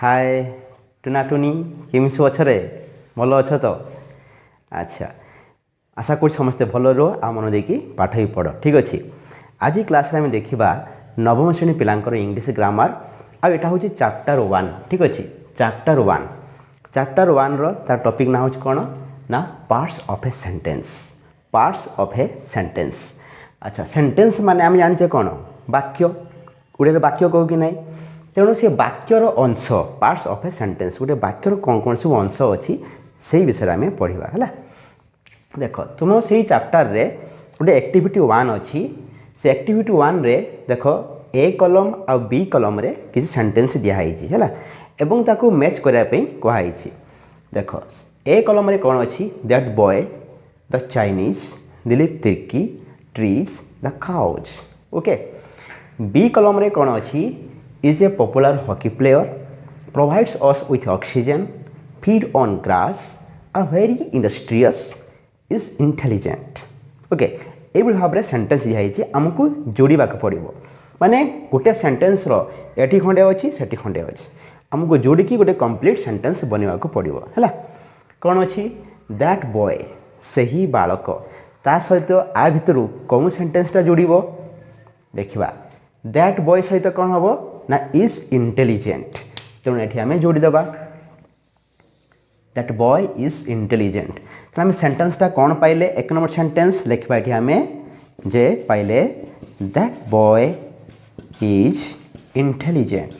हाय tuna टुनी केमी सब अच्छे भल अच्छ तो अच्छा आशा कर समस्ते भल रो आ मन देखी पाठ भी पढ़ ठीक अच्छे। आज क्लास रे देखा नवम श्रेणी पिलांकर इंग्लिश ग्रामर आटा हूँ चैप्टर 1 ठीक अच्छे। चैप्टर 1 रो तार टॉपिक ना हूँ कौन ना पार्ट्स ऑफ ए सेंटेंस। अच्छा सेंटेंस माने आम जाने कौन वाक्य गोटे वाक्य कहू कि नहीं तेणु से वाक्यर अंश पार्ट्स ऑफ ए सेंटेंस गोटे वाक्यर कौन कौन सब अंश अच्छी से विषय आम पढ़ा है। देख तुम से चैप्टर रे गोटे एक्टिविटी 1 अच्छी से एक्टिविटी 1 रे देख ए कलम आ बी कलम रे किसी सेंटेंस दिखाई है एवं ताको मैच करने कहुई। देख ए कलम रे कौन अच्छी that boy the Chinese Dilip Tirkey trees the cows okay. बी कलम रे कौन अच्छी is a popular hockey player, provides us with oxygen, feed on grass, are very industrious, is intelligent okay. ये भाव में सेंटेंस दिखाई आमको जोड़ा पड़ो माने गोटे सेंटेंस एटी खंडे अच्छी सेठी खंडे अच्छी आमको जोड़िकी गोटे कंप्लीट सेंटेंस बनवा पड़ो है। कौन अच्छी दैट बॉय से ही बालक ता सहित आ भितर कौन सेंटेंसटा जोड़ देखा दैट बॉय सहित कौन हम ना इज इंटेलिजेंट तेणु ये आम जोड़ीदेवा दैट बॉय इज इंटेलिजेंट। तो आम सेंटेंसटा कौन पाइले एक नंबर सेंटेंस लिखा ये आम जे पाइले दैट बॉय इज इंटेलिजेंट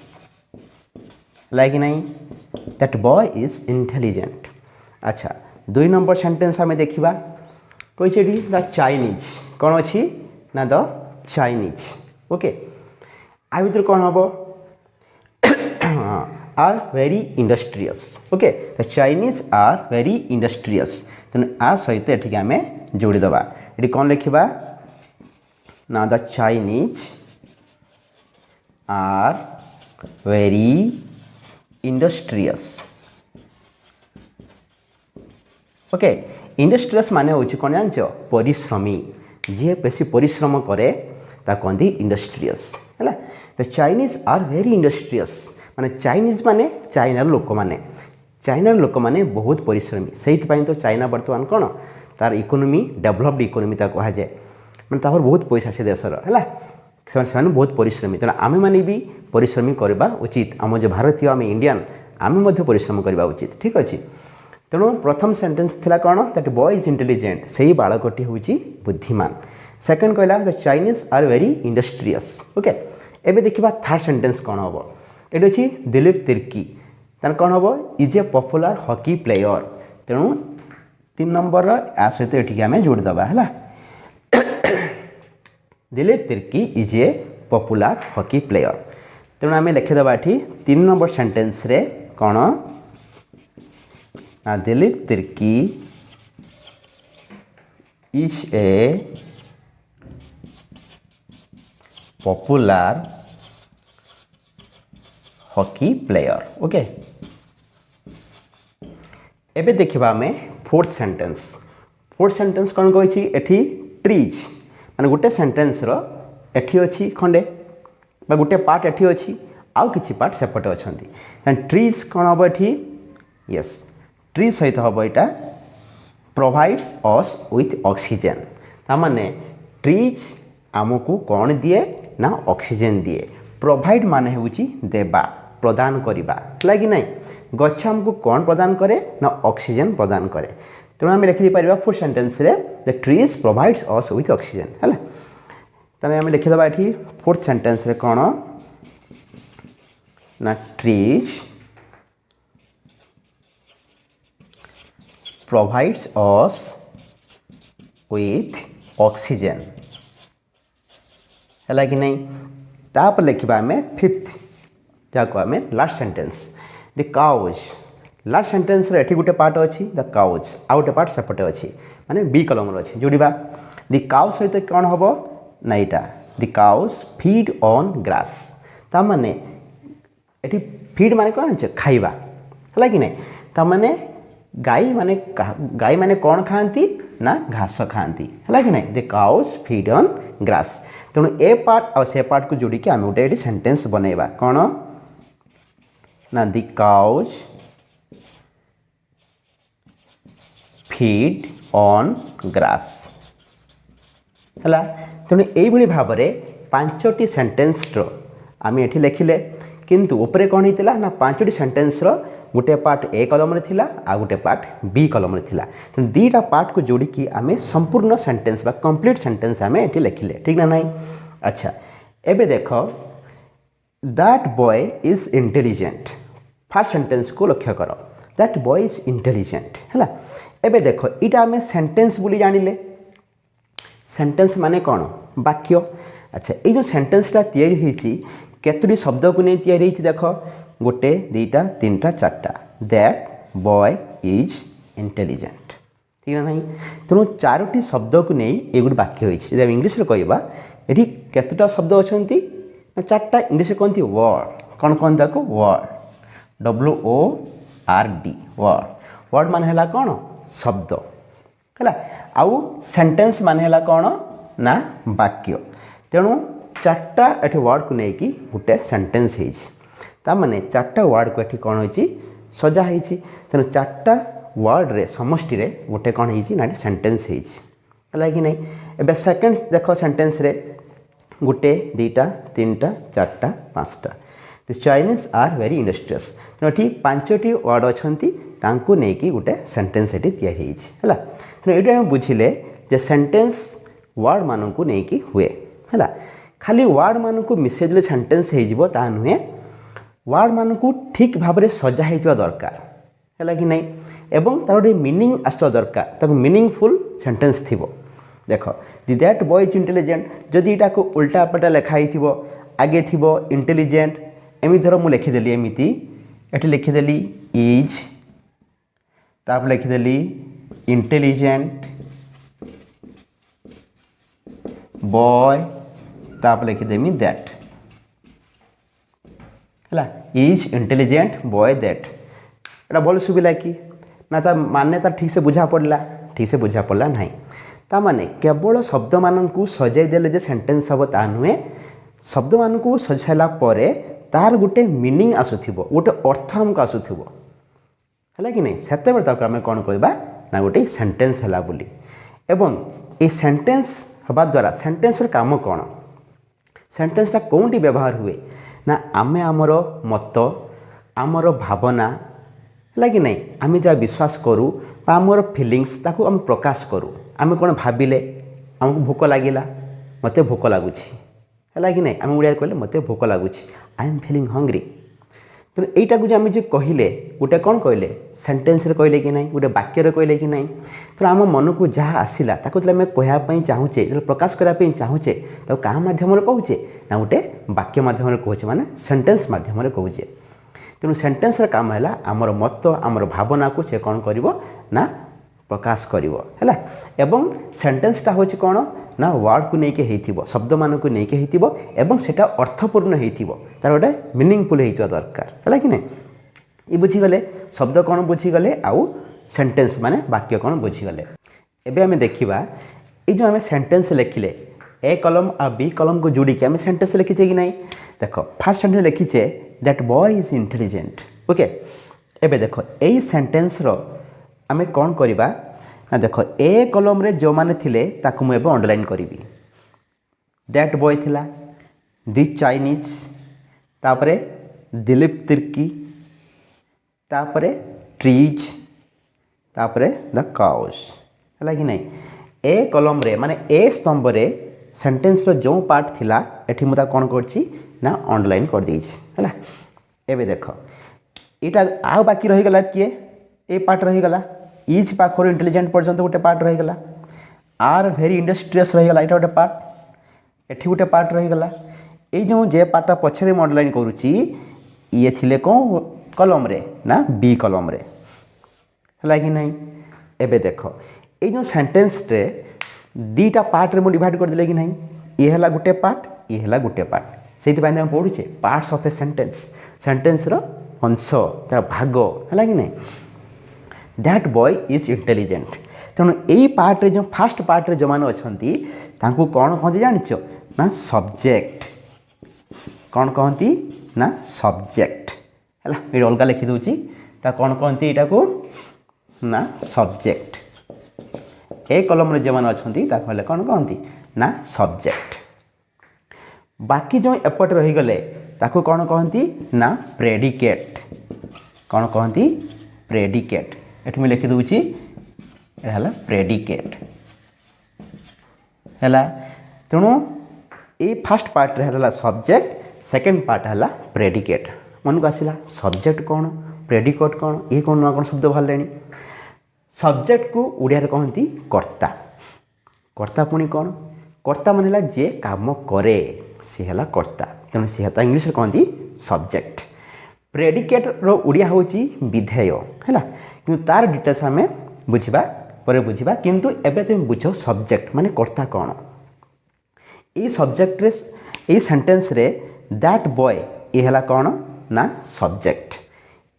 लगे नहीं दैट बॉय इज इंटेलिजेंट। अच्छा 2 नंबर सेंटेंस आम देखा कही द चाइनीज कौन अच्छी ना द चाइनीज ओके। आ भर कौन हम are very industrious okay. The Chinese are very industrious तेणु आ सहित ये आम जोड़ीदेवा ये कौन लिखा ना the Chinese are very industrious okay. Industrious माने हूँ कौन जान परिश्रमी जी बेसी परिश्रम करे ता कहती इंडस्ट्रियस है। The Chinese are very industrious माने चाइनीज माने चाइनार लोक माने बहुत परिश्रमी से तो चाइना बर्तमान कौन तार इकोनोमी डेभलप्ड इकोनोमी कह जाए मैंने बहुत पैसा से देशर है से बहुत परिश्रमी तेना आम मैंने भी परिश्रमी करवा उचित आम जो भारतीय आम इंडियन आम परिश्रम करवा उचित ठीक अच्छे। तेणु प्रथम सेंटेंस थिला कौन दैट बॉय इज इंटेलिजेंट से ही बालकटी हूँ बुद्धिमान। सेकेंड कहला the Chinese are very industrious okay. एबे देखिबा थर्ड सेंटेंस कौन हम ये अच्छी दिलीप तिर्की तार कौन हम is a popular hockey player तेणु 3 नंबर आ सहित ये आम जोड़ीदेवा है। Dilip Tirkey is a popular hockey player तेणु आम लिखिदेवा ये 3 नंबर सेंटेंस रे कौन ना Dilip Tirkey is a popular hockey player okay. एबे देखिबा हमें फोर्थ सेंटेंस कौन कही एठी ट्रीज माने गोटे सेंटेंस रो एठी अच्छी खंडे बा गोटे पार्ट एठी अच्छी आउ किछि पार्ट सेपटे अच्छी ट्रीज कौन हम एठी यस ट्री सहित हम यहाँ प्रोवाइड्स अस विथ ऑक्सीजन तामाने ट्रीज आमको कौन दिए ना ऑक्सीजन दिए प्रोवाइड माने हूँ देवा प्रदान करवा लगी नहीं गछ आमको कौन प्रदान करे ना ऑक्सीजन प्रदान करे तेणु आम लिखि पार फोर्थ सेंटेंस रे the trees provides us with oxygen है। ताने आम लिखिदेवा ये फोर्थ सेंटेंस रे कौन ना trees provides us with oxygen है कि नहीं। तापर लिखा आम फिफ्थ जाको आम last sentence the cows last sentence रे एठी गोटे पार्ट अच्छी द काउज आ गोटे पार्ट सेपटे अच्छी माने बी कलम अच्छी जोड़वा द काउज सहित कौन हम ना यहाँ the cows feed on grass ताने ये फीड माने कौन खाइबा है कि नहीं ताने गाई माने कौन खाती ना घास खाती है कि नहीं the cows feed on grass तेणु ए पार्ट और से पार्ट को जोड़ी आम गोटे सेंटेंस बनैबा कौन ना the cows feed on grass है। तेणु यही भाव में 5टी सेंटेंस आम ये लिखिले किंतु उपरे कौन होता ना 5टी सेंटेंस गोटे पार्ट ए कलम रे थिला आ गोटे पार्ट बी कलम रे थिला। तेणु दीटा पार्ट को जोड़िकी आम संपूर्ण सेंटेंस बा कंप्लीट सेंटेंस आम ये लिखिले ठीक ना नहीं। अच्छा एबे देख that boy is intelligent first sentence को लक्ष्य कर दैट बॉय इज इंटेलिजेंट है। एबे देख इटा आम सेंटेंस बोली जानिले सेंटेंस माने कौन वाक्य। अच्छा ये जो सेंटेंसटा तैयारी होती केतोटी शब्द को नहीं तैयारी होती देख गोटे दुईटा तीनटा चार्टा दैट बॉय इज इंटेलिजेंट ठीक है नहीं। तेणु 4टी शब्द को नहीं ये गोटे वाक्य होती जब इंग्लीश कहवा ये केतोटा शब्द अच्छा 4टा इंग्लीश कहती वर्ड कौन कहते को वर्ड WORD वर्ड वर्ड मान है कौन शब्द है आउ सेंटेंस मान है कौन ना वाक्य। तेणु 4टा ये वर्ड को लेकिन गोटे सेंटेंस होने 4टा वर्ड को ये कौन हो सजा हो। तेणु 4टा वर्ड रे समष्टि रे गोटे कौन हो सेंटेंस है कि नहीं। एबे सेकेंड्स देख सेंटेंस रे गोटे दुईटा तीनटा चार्टा पाँचटा the Chinese are very industrious. तेणु ये 5टी वर्ड अच्छा नहीं गोटे सेंटेंस ये तैयारी है। तेणु ये आम बुझिले जे सेंटेंस वर्ड मान को लेकिन हुए है खाली वर्ड मान को मिसेजले सेंटेंस हो नुहे वर्ड मान को ठीक भाव में सजा होता दरकार है कि नहीं एवं तार गोटे मीनिंग आसवा दरकार ताको मीनिंगफुल सेंटेंस थी। देख दि दैट बॉय इज इंटेलिजेंट जदि यहाँ को उल्टा पल्टा लिखाई थी आगे थी इंटेलिजेंट एमती धर मुझे लिखिदेली एमती ये लिखिदेली इज तापर लिखिदेली इंटेलिजेंट बॉय तापर लिखिदेमी दैट है इज इंटेलिजेंट बॉय दैट एटा भल सुविला कि ना ता माने ठीक से बुझा पड़ा ना ता माने केवल शब्द मान को सजाई देले जे सेंटेंस हम ता नुहे शब्द मान को सजाई सारा पर तार गोटे मीनिंग आसुथिबो गोटे अर्थ हमको आसुथिबो है कि नहीं सेते बेले ताको आमे कोन कहबा ना गोटे सेंटेंस हला बोली। एवं ए सेंटेंस हवा द्वारा सेंटेंस काम कौन सेंटेंसटा कौटी व्यवहार हुए ना आमे आमर मत आमर भावना है कि नहीं आम जहाँ विश्वास करूँ आमर फिलिंग्स ताको आम प्रकाश करूँ आम कौन भाविले आमको भोक लगिला मत भोक लगुच है कि नहीं आम ओडिया कहले मत भोक लगुच आई एम फिलिंग हंग्री। तेणु यहीटा को आम जो कहले गोटे कौन कहले सेंटेंस कहले कि नहीं गोटे वाक्य कहले कि नहीं। तेणु आम मन को जहाँ आसला ताको आम कहवाई चाहूचे जो प्रकाश करने चाहूचे तो क्या मध्यम कहूचे ना गोटे वाक्य मध्यम कहूचे माने सेंटेंस मध्यम कहूचे। तेणु सेंटेंस काम है आमर मत आमर भावना को से कौन कर ना प्रकाश करा एवं सेंटेंसटा हूँ कौन ना वर्ड को लेकिन हो शब्द मान को लेकिन हो सेटा अर्थपूर्ण हो तार गोटे मीनिंगफुल होता दरकार है कि नहीं। ये बुझीगले शब्द कौन बुझीगले आउ सेंटेंस माने वाक्य कौन बुझीगले। एबे आमे देखिबा ये जो आम सेंटेंस लिखिले ए कलम आ बी कलम को जोड़ी के आम सेंटेंस लिखीचे कि नहीं। देख फास्ट सेंटेंस लिखीचे that boy is intelligent okay. एबे देख यही सेंटेंस रो आमे कौन करिबा ना देख ए कलम रे जो माने थिले ताकु मु एबे अंडरलाइन करी दैट बॉय थिला द चाइनीज तापरे दिलीप तिर्की तापरे ट्रीज तापरे द काउज है कि नहीं। ए कलम रे माने ए स्तंभ रे सेंटेंस रो जो पार्ट थिला एठी मुता कौन करछि ना अंडरलाइन कर देछि है। एबे देख इटा आ बाकी रही गला किए ए पार्ट रही गला इज पाखर इंटेलिजेंट पर्यंत गोटे पार्ट रही गला आर वेरी इंडस्ट्रियस रही गला एटा गोटे पार्ट एठी गोटे पार्ट रही गला ए जो जे पार्टा पछरे मैं अंडरलाइन करूछि ये थिले कौन कलम रे ना बी कलम रे है कि नहीं। एबे देख ये जो सेंटेंस रे दीटा पार्ट रे मु डिवाइड कर देले कि नहीं ये है गोटे पार्ट ये है गोटे पार्ट से पढ़ुचे पार्ट्स ऑफ ए सेंटेंस रो अंश तार भाग है कि नहीं। दैट बॉय इज इंटेलिजेंट तेणु यही पार्ट रे जो फास्ट पार्ट रे जो मैंने अच्छा कौन कहती जानिच ना सब्जेक्ट कौन कहती ना सब्जेक्ट है ये अलग लिखिदे ता कौन कहती यहाँ को ना सब्जेक्ट ए कलम जो मैंने अच्छा कौन कहती ना सब्जेक्ट। बाकी जो एपट रहीगले ताको कौन कहती ना प्रेडिकेट। कौन कहती प्रेडिकेट। ये मुझे लिखिदे है प्रेडिकेट है। तेणु ये फास्ट पार्ट है सब्जेक्ट सेकेंड पार्ट है प्रेडिकेट। मन को आसला सब्जेक्ट कौन प्रेडिकेट कौन ये कौन ना कौन शब्द बाहर सब्जेक्ट को उड़िया कहती कर्ता। कर्ता पुणी कौन कर्ता मान है जे काम करे सी है कर्ता तेणु सी इंग्लीश कहती सब्जेक्ट। प्रेडिकेट रो उड़िया हूँ विधेय है कि तार डिटेल्स आम बुझा पर बुझा किंतु एबे तुम बुझ सब्जेक्ट माने कर्ता कौन। ये सब्जेक्ट रे ये सेंटेंस रे दैट बॉय ये है कौन ना सब्जेक्ट।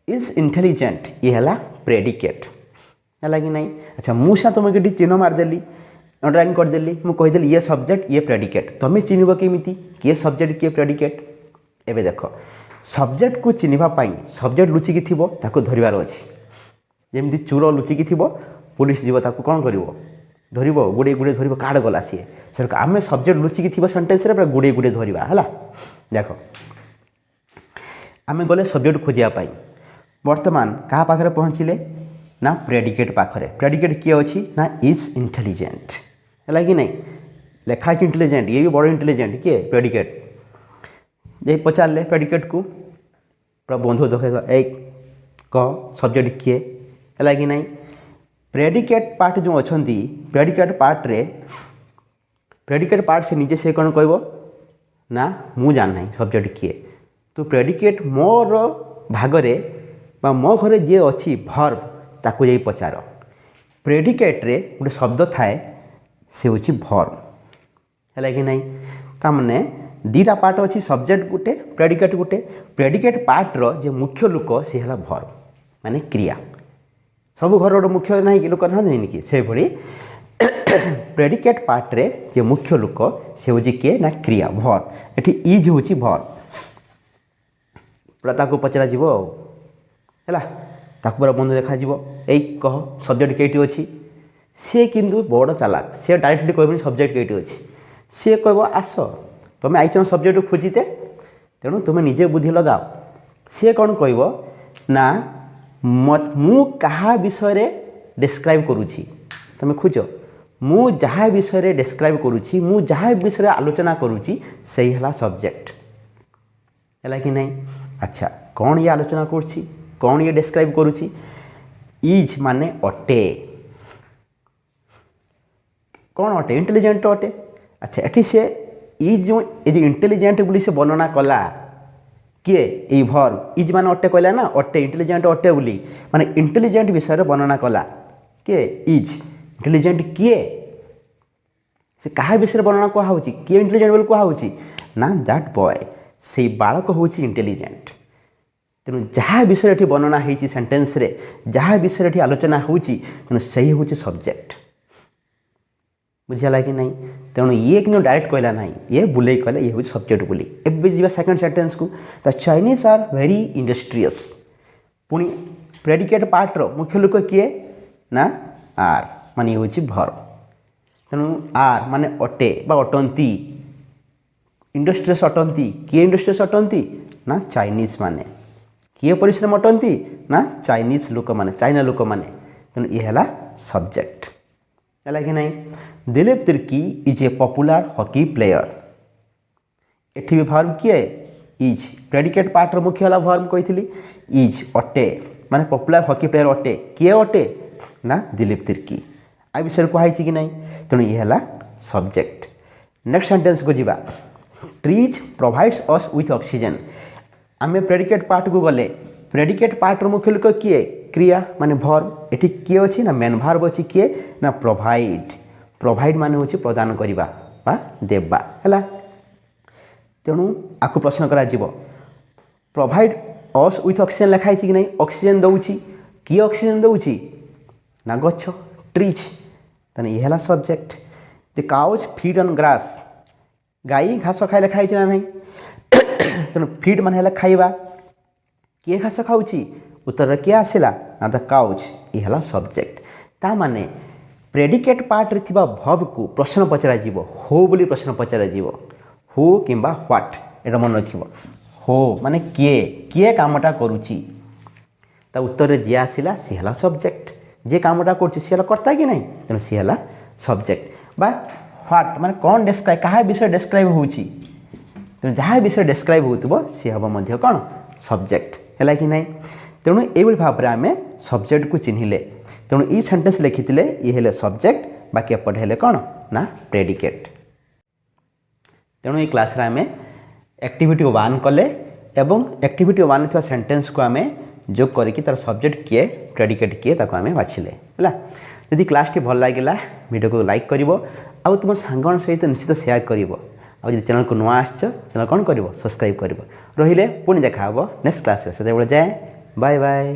इज इंटेलिजेंट ये है प्रेडिकेट है कि नहीं। अच्छा मुझे तुमको चिन्ह मारदेली अंडरलाइन करदेली मुझे कहीदेली ये सब्जेक्ट ये प्रेडिकेट तुम्हें चिन्ह केमी किए सब्जेक्ट किए प्रेडिकेट। एबे देख सब्जेक्ट को चिन्हवाई सब्जेक्ट लुचिकी थी धरबार अच्छी जमी चोर लुचिकी थी पुलिस जीव कौन कर धर गुड़े गुड़े धर काड़ गला सी से आम सब्जेक्ट लुचिकी थी सेन्टेन्स पूरा गुड़े गुड़े धरवा है। देख आम गले सब्जेक्ट खोजापी बर्तमान क्या पाखे पहुँचले ना प्रेडिकेट पाखे। प्रेडिकेट किए अच्छी ना इज इंटेलिजेंट है कि नहीं लेखा कि इंटेलिजेंट ये भी बड़ इंटेलिजेंट किए प्रेडिकेट। ये पचारे प्रेडिकेट को पूरा बंधु देख एक कह सब्जेक्ट किए है कि नहीं। प्रेडिकेट पार्ट जो अच्छा प्रेडिकेट पार्ट रे प्रेडिकेट पार्ट से नीचे से कौन कह ना मु जाना सब्जेक्ट किए तो प्रेडिकेट मोर भागरे मो घरे जी अच्छी भर्ब ताकू जाई पचार। प्रेडिकेट रे गोटे शब्द थाए से हूँ भर्ब है कि नहीं। तामने दीटा पार्ट अच्छी सब्जेक्ट गुटे प्रेडिकेट गुटे। प्रेडिकेट पार्ट रो जो मुख्य लोक सी है भर्ब माने क्रिया। सब घर गोटे मुख्य ना कि लोक ना कि से भली प्रेडिकेट पार्ट रे जो मुख्य लोक से हूँ किए ना क्रिया भर्ब। ये इज हूँ भर्ब पूरा ताको पचरा जीव है पूरा बंधु देखा यही कह सब्जेक्ट कईटी अच्छी सी किंतु बड़ चालाक सी डायरेक्टली कहबी सब्जेक्ट कईटी अच्छी सी कह आस तुम आईच सब्जेक्ट खोजीते तेणु तुम्हें निजे बुद्धि लगाओ। सी कौन कह ना मु कहा विषय डिस्क्राइब करुँची तुम खोज मु जहाँ विषय डिस्क्राइब करुँची मु जहाँ विषय आलोचना करुँची से है सब्जेक्ट है कि नहीं। अच्छा कौन ये आलोचना करुँची कौन ये डिस्क्राइब करुँची इज माने अटे कौन अटे इंटेलिजेंट अटे। अच्छा एटी से इज जो इंटेलिजेंट बोली से वर्णना कला किए ये भर्ब इज मान अटे कहला ना अटे इंटेलिजेंट अटे बोली माने इंटेलिजेंट विषय वर्णना कला किए इज इंटेलिजेंट किए से क्या विषय वर्णना कह किए इंटेलिजेंट बोली कह ना दैट बॉय से बालक हूँ इंटेलिजेंट। तेणु जहाँ विषय ये वर्णना होती सेन्टेन्स रे जहाँ विषय ये आलोचना होती से हूँ सब्जेक्ट बुझाला कि नहीं। तेणु ये कि डायरेक्ट कहला ना ये बुले कहला ये हूँ सब्जेक्ट बोली। एबे जी सेकेंड सेन्टेन्स को the Chinese are very industrious पुणी प्रेडिकेट पार्ट रो मुख्य लोक किए ना आर माने हूँ भर्ब। तेणु आर माने अटे बा अटंती इंडस्ट्रियस अटंती किए इंडस्ट्रियस अटंती ना चाइनीज माने किए परिश्रम अटंती ना चाइनीज लोक माने चाइना लोक माने। तेणु ये है सब्जेक्ट है कि नहीं। Dilip Tirkey is a popular hockey player एठी भी भर्ब किए इज प्रेडिकेट पार्ट रो मुख्य भर्ब कही इज अटे माने पॉपुलर हॉकी प्लेयर अटे किए अटे ना दिलीप तिर्की आ विषय कहुई कि नहीं। तेणु ये है सब्जेक्ट। नेक्स्ट सेंटेंस को जीवा trees provides us with oxygen आम प्रेडिकेट पार्ट को गले प्रेडिकेट पार्ट रो मुख्य लोक किए क्रिया माने भर्ब एठी किए अच्छी ना मेन भर्ब अच्छी किए ना प्रोवाइड प्रोवाइड माने हूँ प्रदान करवा बा देवा है। तेणु आपको प्रश्न करा प्रोवाइड अस विथ ऑक्सीजन लिखाई कि नहीं ऑक्सीजन दौची किए ऑक्सीजन दौची ना गछ ट्रीज तेना ये है subject. The cows feed on grass गाई घास खाए लिखाई ना नहीं तेणु फीड मान है खाइबा किए घास खाऊची उत्तर किए आसला ना द काउच ये है सब्जेक्ट ता माने प्रेडिकेट पार्ट रे थिबा भर्ब को प्रश्न पचरा जीवो हो बोली प्रश्न पचरा जीवो हु किंबा व्हाट एटा मन रखिबो हो माने किए किए कामटा करूची ता उत्तर रे जे आसला सी है सब्जेक्ट जे कामटा करूची सी है कर्ता कि नहीं तेणु सी है सब्जेक्ट बा व्हाट माने कौन डिस्क्राइब कहा विषय डिस्क्राइब होउची तेणु जहाँ विषय डिस्क्राइब होउतबो सी हम मध्य कौन सब्जेक्ट है कि नहीं तेणु ये भाव में आम सब्जेक्ट को चिन्हिले तेणु ये सेंटेंस लिखिले ये हेले सब्जेक्ट बाकी एपटे हेले कौन ना प्रेडिकेट तेणु ये क्लास आम एक्टिविटी 1 कले एवं एक्टिविटी 1 थी सेंटेंस को आम जोग करके तार सब्जेक्ट किए प्रेडिकेट किए ताको आम बाछिले है यदि क्लास टी भल लगे वीडियो को लाइक करिवो आउ तुम सांगण सहित निश्चित शेयर करिवो आउ यदि चैनल को नुआ आसछ चैनल कौन करिवो सब्सक्राइब करिवो रहिले पुणी देखा हबो नेक्स्ट क्लास से जाए बाय बाय।